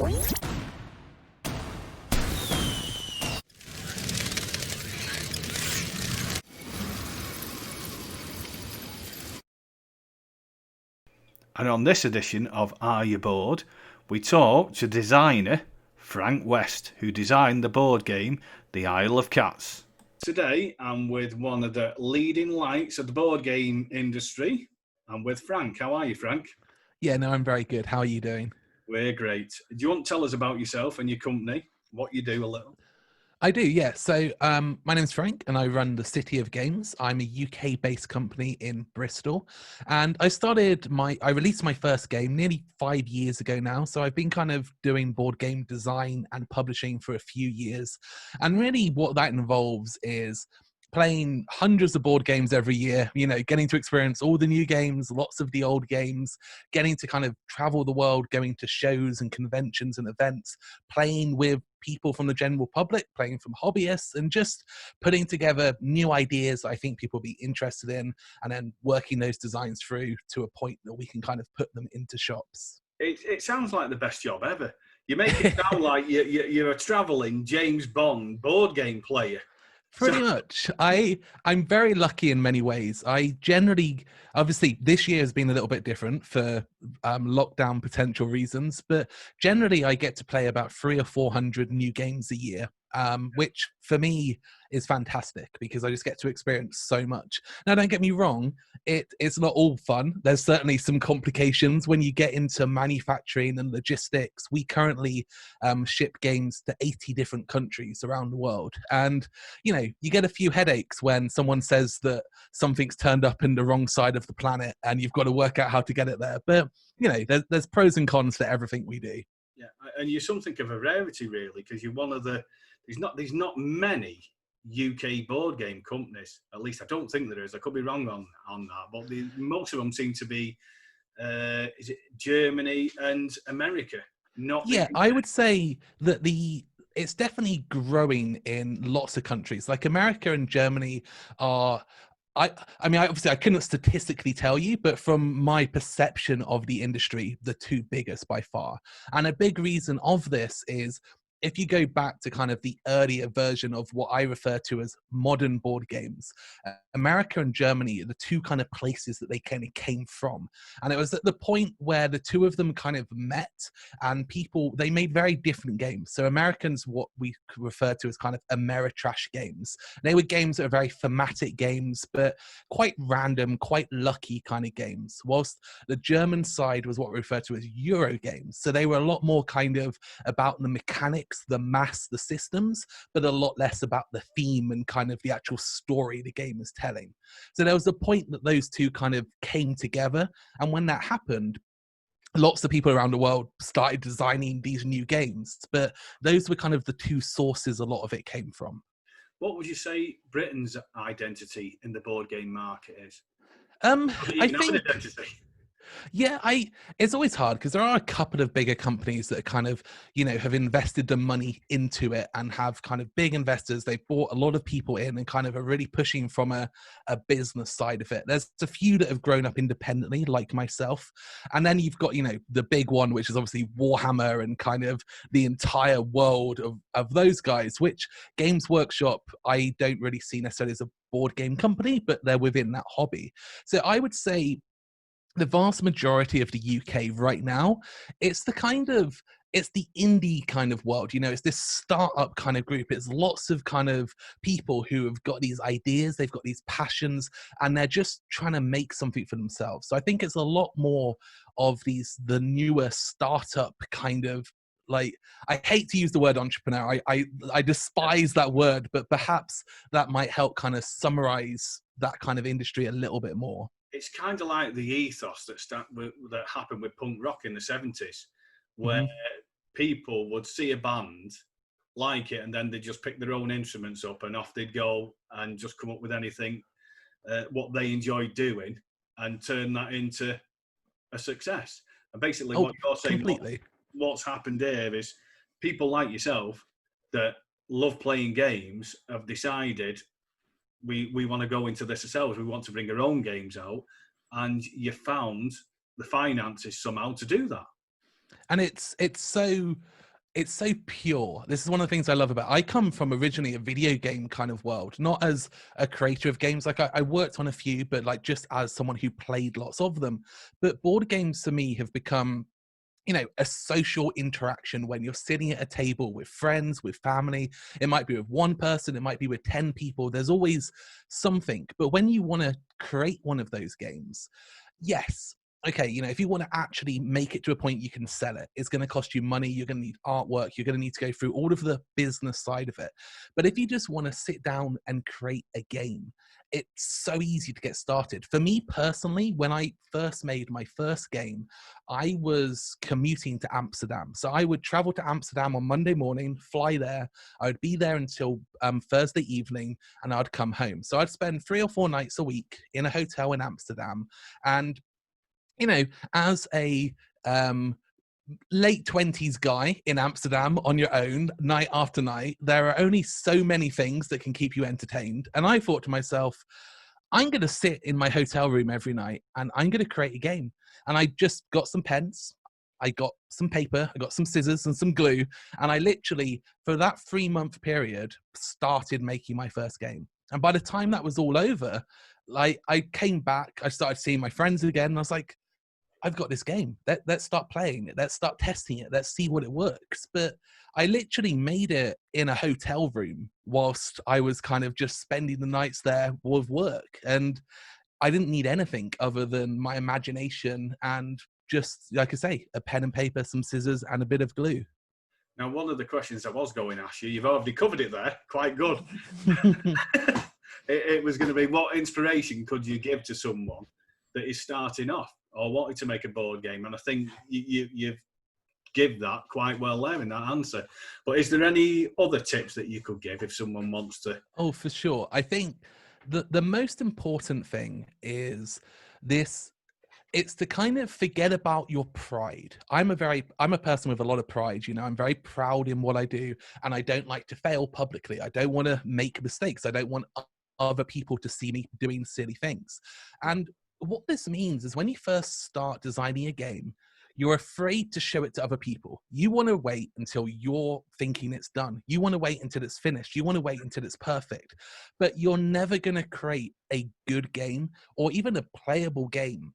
And on this edition of Are You Bored, we talk to designer Frank West, who designed the board game The Isle of Cats. Today, I'm with one of the leading lights of the board game industry. I'm with Frank. How are you, Frank? Yeah, no, I'm very good. How are you doing? We're great. Do you want to tell us about yourself and your company, what you do a little? I do, yeah. So my name's Frank and I run the City of Games. I'm a UK-based company in Bristol. And I released my first game nearly 5 years ago now. So I've been kind of doing board game design and publishing for a few years. And really what that involves is playing hundreds of board games every year, getting to experience all the new games, lots of the old games, getting to kind of travel the world, going to shows and conventions and events, playing with people from the general public, playing from hobbyists, and just putting together new ideas I think people will be interested in, and then working those designs through to a point that we can kind of put them into shops. It sounds like the best job ever. You make it sound like you're a travelling James Bond board game player. Pretty much. I'm very lucky in many ways. I generally, obviously, this year has been a little bit different for lockdown potential reasons, but generally, I get to play about 300 or 400 new games a year, which for me is fantastic because I just get to experience so much. Now, don't get me wrong, it's not all fun. There's certainly some complications when you get into manufacturing and logistics. We currently ship games to 80 different countries around the world, and you get a few headaches when someone says that something's turned up in the wrong side of the planet and you've got to work out how to get it there. But, there's pros and cons to everything we do. Yeah, and you're something of a rarity, really, because you're one of the... There's not many UK board game companies. At least I don't think there is. I could be wrong on that. But most of them seem to be, is it Germany and America? Yeah, I would say that it's definitely growing in lots of countries. Like America and Germany are. I mean, obviously, I couldn't statistically tell you, but from my perception of the industry, the two biggest by far. And a big reason of this is if you go back to kind of the earlier version of what I refer to as modern board games, America and Germany are the two kind of places that they kind of came from. And it was at the point where the two of them kind of met and they made very different games. So Americans, what we refer to as kind of Ameritrash games. They were games that are very thematic games, but quite random, quite lucky kind of games. Whilst the German side was what we refer to as Euro games. So they were a lot more kind of about the mechanics, the mass, the systems, but a lot less about the theme and kind of the actual story the game is telling. So there was a point that those two kind of came together. And when that happened, lots of people around the world started designing these new games, but those were kind of the two sources a lot of it came from. What would you say Britain's identity in the board game market is? I think... Yeah, it's always hard because there are a couple of bigger companies that are kind of, have invested the money into it and have kind of big investors. They've brought a lot of people in and kind of are really pushing from a business side of it. There's a few that have grown up independently, like myself. And then you've got, the big one, which is obviously Warhammer and kind of the entire world of those guys, which Games Workshop, I don't really see necessarily as a board game company, but they're within that hobby. So I would say the vast majority of the UK right now, it's the indie kind of world, it's this startup kind of group. It's lots of kind of people who have got these ideas, they've got these passions, and they're just trying to make something for themselves. So I think it's a lot more of the newer startup kind of, like, I hate to use the word entrepreneur. I despise that word, but perhaps that might help kind of summarize that kind of industry a little bit more. It's kind of like the ethos that happened with punk rock in the 70s, where people would see a band, like it, and then they'd just pick their own instruments up and off they'd go and just come up with anything, what they enjoyed doing, and turn that into a success. And basically what you're saying, what's happened here is people like yourself that love playing games have decided we want to go into this ourselves. We want to bring our own games out, and you found the finances somehow to do that. And it's so pure. This is one of the things I love about. I come from originally a video game kind of world, not as a creator of games. Like I worked on a few, but like just as someone who played lots of them. But board games for me have become, you know, a social interaction when you're sitting at a table with friends, with family. It might be with one person, it might be with 10 people. There's always something. But when you want to create one of those games, yes, okay, you know, if you want to actually make it to a point you can sell it, it's going to cost you money. You're going to need artwork. You're going to need to go through all of the business side of it. But if you just want to sit down and create a game, it's so easy to get started. For me personally, when I first made my first game, I was commuting to Amsterdam. So I would travel to Amsterdam on Monday morning, fly there. I would be there until Thursday evening, and I'd come home. So I'd spend 3 or 4 nights a week in a hotel in Amsterdam. And, you know, as a late 20s guy in Amsterdam on your own, night after night, there are only so many things that can keep you entertained. And I thought to myself, I'm going to sit in my hotel room every night and I'm going to create a game. And I just got some pens, I got some paper, I got some scissors and some glue. And I literally, for that 3-month period, started making my first game. And by the time that was all over, like I came back, I started seeing my friends again. And I was like, I've got this game. Let's start playing it. Let's start testing it. Let's see what it works. But I literally made it in a hotel room whilst I was kind of just spending the nights there with work. And I didn't need anything other than my imagination and just, like I say, a pen and paper, some scissors, and a bit of glue. Now, one of the questions I was going to ask you, you've already covered it there. Quite good. It was going to be, what inspiration could you give to someone that is starting off or wanting to make a board game? And I think you've give that quite well there in that answer. But is there any other tips that you could give if someone wants to? Oh, for sure. I think the most important thing is this. It's to kind of forget about your pride. I'm a person with a lot of pride, you know. I'm very proud in what I do, and I don't like to fail publicly. I don't want to make mistakes. I don't want other people to see me doing silly things. And what this means is when you first start designing a game, you're afraid to show it to other people. You want to wait until you're thinking it's done. You want to wait until it's finished. You want to wait until it's perfect. But you're never going to create a good game or even a playable game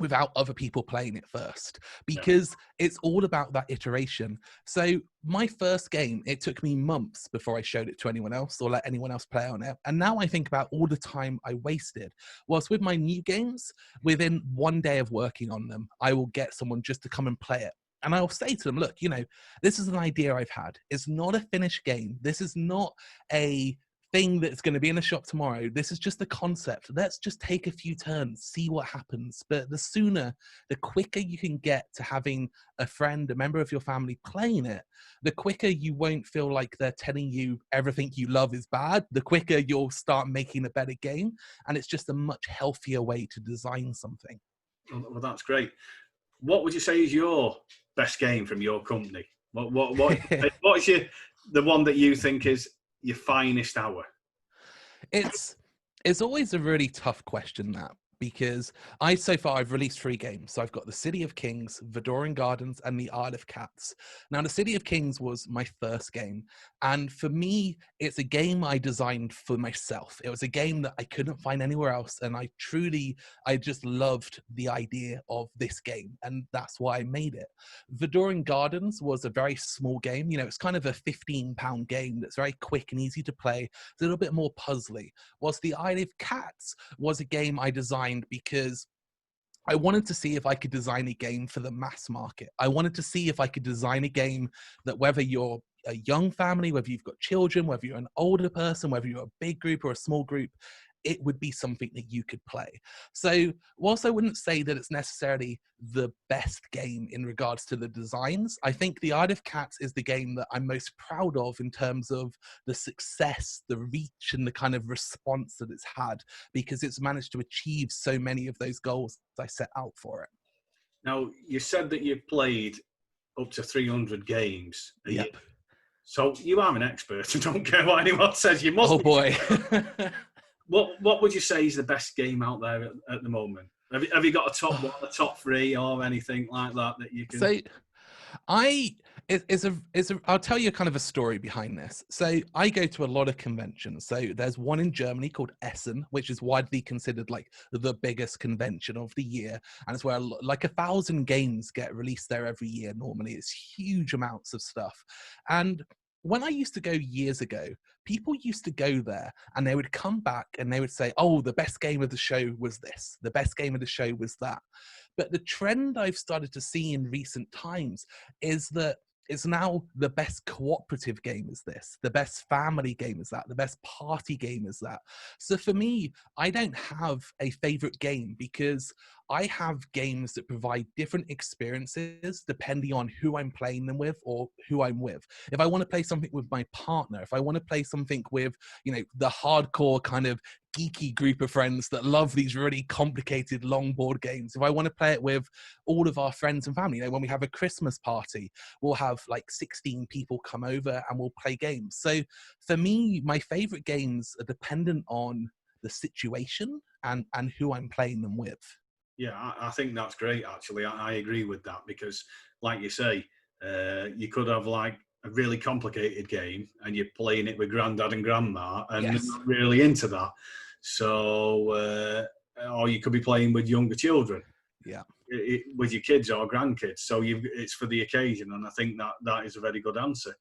without other people playing it first, because it's all about that iteration. So my first game, it took me months before I showed it to anyone else or let anyone else play on it. And now I think about all the time I wasted. Whilst with my new games, within 1 day of working on them, I will get someone just to come and play it. And I'll say to them, look, you know, this is an idea I've had. It's not a finished game. This is not a thing that's going to be in the shop tomorrow. This is just a concept. Let's just take a few turns, see what happens. But the quicker you can get to having a friend, a member of your family playing it, the quicker you won't feel like they're telling you everything you love is bad. The quicker you'll start making a better game. And it's just a much healthier way to design something. Well, that's great. What would you say is your best game from your company? What is the one that you think is your finest hour? It's always a really tough question, that, because so far I've released 3 games. So I've got the City of Kings, Vodoran Gardens, and the Isle of Cats. Now, the City of Kings was my first game, and for me, it's a game I designed for myself. It was a game that I couldn't find anywhere else, and I just loved the idea of this game, and that's why I made it. Vodoran Gardens was a very small game. You know, it's kind of a £15 game that's very quick and easy to play. It's a little bit more puzzly. Whilst the Isle of Cats was a game I designed because I wanted to see if I could design a game for the mass market. I wanted to see if I could design a game that, whether you're a young family, whether you've got children, whether you're an older person, whether you're a big group or a small group, it would be something that you could play. So whilst I wouldn't say that it's necessarily the best game in regards to the designs, I think the Isle of Cats is the game that I'm most proud of in terms of the success, the reach, and the kind of response that it's had, because it's managed to achieve so many of those goals I set out for it. Now, you said that you've played up to 300 games. Yep. So you are an expert. I don't care what anyone says. You must. Oh, boy. What would you say is the best game out there at the moment? Have you got a top one, a top 3, or anything like that you can? So I'll tell you kind of a story behind this. So I go to a lot of conventions. So there's one in Germany called Essen, which is widely considered like the biggest convention of the year, and it's where like 1,000 games get released there every year. Normally, it's huge amounts of stuff. And when I used to go years ago, people used to go there and they would come back and they would say, "Oh, the best game of the show was this. The best game of the show was that." But the trend I've started to see in recent times is that it's now the best cooperative game is this, the best family game is that, the best party game is that. So for me, I don't have a favorite game because I have games that provide different experiences depending on who I'm playing them with or who I'm with. If I want to play something with my partner, if I want to play something with, the hardcore kind of geeky group of friends that love these really complicated long board games, if I want to play it with all of our friends and family, when we have a Christmas party, we'll have like 16 people come over and we'll play games. So for me, my favorite games are dependent on the situation and who I'm playing them with. Yeah, I think that's great, actually. I agree with that because, like you say, you could have like a really complicated game and you're playing it with granddad and grandma and Yes. they're not really into that. So, or you could be playing with younger children. Yeah. With your kids or grandkids. So it's for the occasion. And I think that is a very good answer.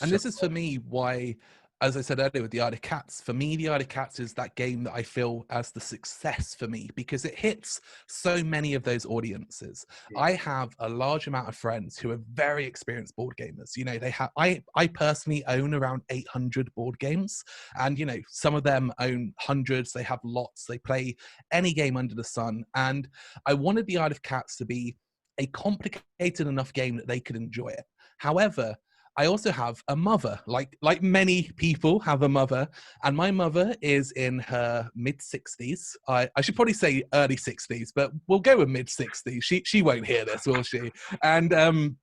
And So, this is for me why, as I said earlier with the Isle of Cats, for me, the Isle of Cats is that game that I feel as the success for me because it hits so many of those audiences. yeah. I have a large amount of friends who are very experienced board gamers. They have, I personally own around 800 board games and, some of them own hundreds. They have lots. They play any game under the sun. And I wanted the Isle of Cats to be a complicated enough game that they could enjoy it. However, I also have a mother, like many people have a mother, and my mother is in her mid-60s. I should probably say early 60s, but we'll go with mid-60s. She won't hear this, will she? And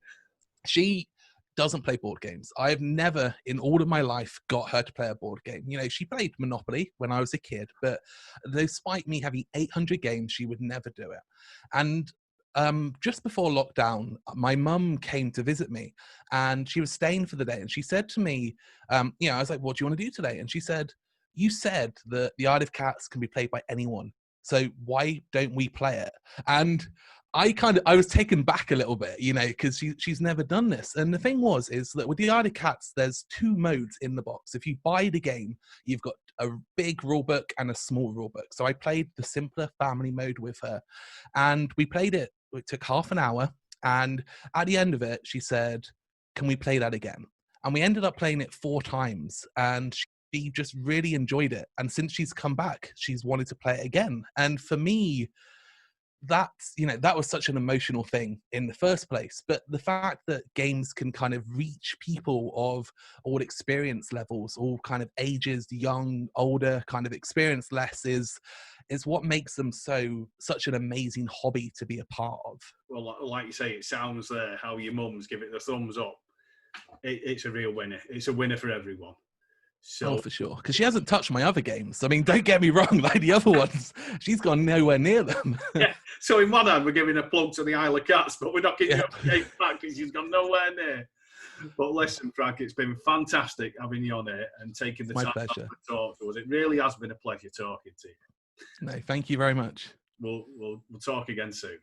she doesn't play board games. I've never in all of my life got her to play a board game. She played Monopoly when I was a kid, but despite me having 800 games, she would never do it. And just before lockdown, my mum came to visit me and she was staying for the day. And she said to me, I was like, "What do you want to do today?" And she said, "You said that the Isle of Cats can be played by anyone. So why don't we play it?" And I was taken back a little bit, because she's never done this. And the thing is that with the Isle of Cats, there's 2 modes in the box. If you buy the game, you've got a big rule book and a small rule book. So I played the simpler family mode with her and we played it. It took half an hour. And at the end of it, she said, "Can we play that again?" And we ended up playing it 4 times and she just really enjoyed it. And since she's come back, she's wanted to play it again. And for me, that was such an emotional thing in the first place. But the fact that games can kind of reach people of all experience levels, all kind of ages, young, older, kind of experience less, is what makes them such an amazing hobby to be a part of. Well, like you say, it sounds there how your mum's give it the thumbs up. It's a real winner. It's a winner for everyone. So, for sure. Because she hasn't touched my other games. I mean, don't get me wrong, like the other ones, she's gone nowhere near them. yeah. So in one hand, we're giving a plug to the Isle of Cats, but we're not getting the back because she's gone nowhere near. But listen, Frank, it's been fantastic having you on here and taking the time to talk to us. It really has been a pleasure talking to you. No, thank you very much. We'll talk again soon.